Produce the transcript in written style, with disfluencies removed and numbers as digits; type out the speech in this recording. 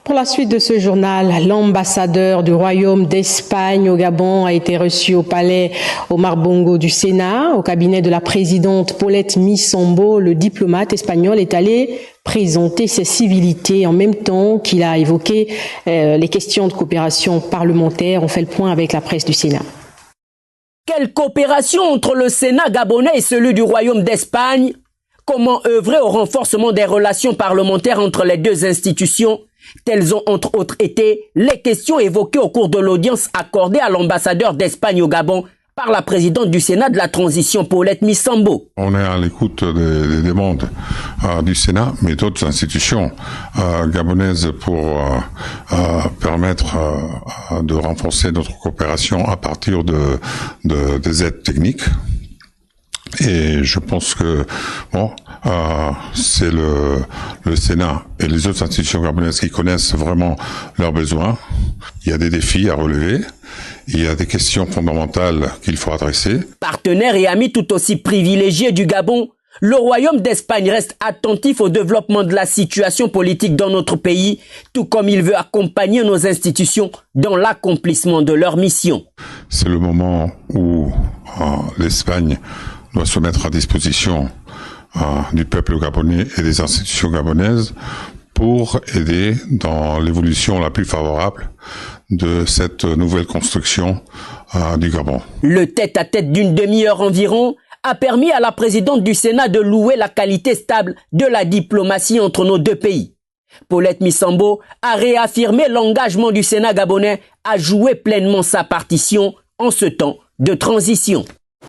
Pour la suite de ce journal, l'ambassadeur du Royaume d'Espagne au Gabon a été reçu au palais Omar Bongo du Sénat. Au cabinet de la présidente Paulette Missambo, le diplomate espagnol est allé présenter ses civilités en même temps qu'il a évoqué les questions de coopération parlementaire. On fait le point avec la presse du Sénat. Quelle coopération entre le Sénat gabonais et celui du Royaume d'Espagne? Comment œuvrer au renforcement des relations parlementaires entre les deux institutions? Telles ont entre autres été les questions évoquées au cours de l'audience accordée à l'ambassadeur d'Espagne au Gabon par la présidente du Sénat de la transition, Paulette Missambo. On est à l'écoute des demandes du Sénat, mais d'autres institutions gabonaises pour permettre de renforcer notre coopération à partir des aides techniques. Et je pense que c'est le Sénat et les autres institutions gabonaises qui connaissent vraiment leurs besoins. Il y a des défis à relever, il y a des questions fondamentales qu'il faut adresser. Partenaire et ami tout aussi privilégié du Gabon, le Royaume d'Espagne reste attentif au développement de la situation politique dans notre pays, tout comme il veut accompagner nos institutions dans l'accomplissement de leur mission. C'est le moment où l'Espagne doit se mettre à disposition du peuple gabonais et des institutions gabonaises pour aider dans l'évolution la plus favorable de cette nouvelle construction du Gabon. Le tête-à-tête d'une demi-heure environ a permis à la présidente du Sénat de louer la qualité stable de la diplomatie entre nos deux pays. Paulette Missambo a réaffirmé l'engagement du Sénat gabonais à jouer pleinement sa partition en ce temps de transition.